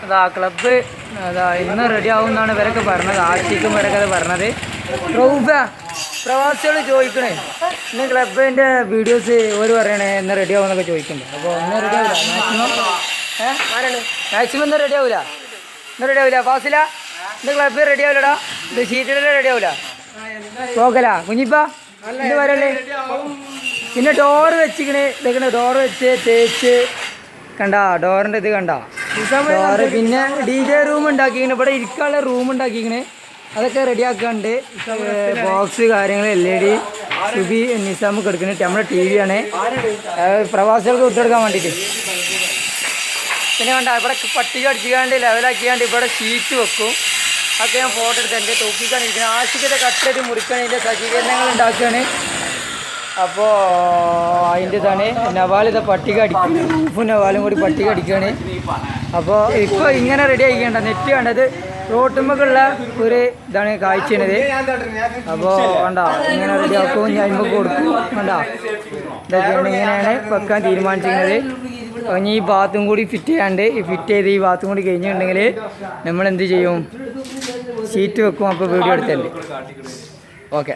അതാ ക്ലബ്ബ് അതാ ഇന്ന് റെഡി ആവുമെന്നാണ് ഇവരൊക്കെ പറഞ്ഞത്. ആശിക്കും ഇവരൊക്കെ അത് പറഞ്ഞത്. പ്രവാസികൾ ചോദിക്കണേ ഇന്ന് ക്ലബിൻ്റെ വീഡിയോസ് ഒരു പറയണേ ഇന്ന് റെഡി ആവുമെന്നൊക്കെ ചോദിക്കുന്നുണ്ട്. അപ്പോൾ ഇന്ന് റെഡി ആവില്ല മാക്സിമം ഇന്ന് റെഡി ആവില്ല. ഇന്ന് റെഡി ആവില്ല ഫാസില. ഇന്ന് ക്ലബ്ബ് റെഡി ആവില്ലടാ. ഇത് ഷീറ്റിലെ റെഡി ആവില്ല. പോകല കുഞ്ഞിപ്പ ഇന്ന് വരല്ലേ. പിന്നെ ഡോറ് വെച്ചിക്കണേ ഇതൊക്കെ ഡോറ് വെച്ച് തേച്ച് കണ്ട ഡോറിൻ്റെ ഇത് കണ്ട ഡോറ്. പിന്നെ DJ റൂം ഉണ്ടാക്കിക്കണേ. ഇവിടെ ഇരിക്കാനുള്ള റൂം ഉണ്ടാക്കിക്കണേ. അതൊക്കെ റെഡിയാക്കാണ്ട് ബോക്സ് കാര്യങ്ങൾ LED സുബി നിസാമ് എടുക്കണേ. നമ്മുടെ TV ആണ് പ്രവാസികൾക്ക് വിട്ടെടുക്കാൻ വേണ്ടിയിട്ട്. പിന്നെ വേണ്ട ഇവിടെ പട്ടിക അടിച്ചുകാണ്ട് ലെവലാക്കിയാണ്ട് ഇവിടെ ഷീറ്റ് വെക്കും. അതൊക്കെ ഞാൻ ഫോട്ടോ എടുത്ത് എൻ്റെ തൂക്കിക്കാണ് ഇരിക്കുന്നത്. ആശിക്കത്തെ കട്ട്ലറ്റ് മുറിക്കണതിൻ്റെ സജ്ജീകരണങ്ങൾ ഉണ്ടാക്കുകയാണ്. അപ്പോൾ അതിൻ്റെ ഇതാണ് നവാലിത പട്ടിക അടിക്കുകയാണ്. റൂഫും നവാലും കൂടി പട്ടിക അടിക്കുകയാണ്. അപ്പോൾ ഇപ്പോൾ ഇങ്ങനെ റെഡി ആക്കിക്കേണ്ട നെറ്റ് കണ്ടത് റോട്ടുമ്പൊക്കെയുള്ള ഒരു ഇതാണ് കാഴ്ചയാണിത്. അപ്പോൾ വേണ്ട ഇങ്ങനെ റെഡി ആക്കും. ഞാൻ ഇപ്പോൾ കൊടുക്കും വേണ്ട ഇതൊക്കെയാണ് ഇങ്ങനെയാണ് വെക്കാൻ തീരുമാനിച്ചിരിക്കുന്നത്. ഇനി ഈ ബാത്തും കൂടി ഫിറ്റ് ചെയ്യാണ്ട് ഫിറ്റ് ചെയ്ത് ഈ ബാത്തും കൂടി കഴിഞ്ഞിട്ടുണ്ടെങ്കിൽ നമ്മൾ എന്ത് ചെയ്യും ഷീറ്റ് വെക്കും. അപ്പോൾ വീഡിയോ എടുത്തല്ലേ. ഓക്കെ.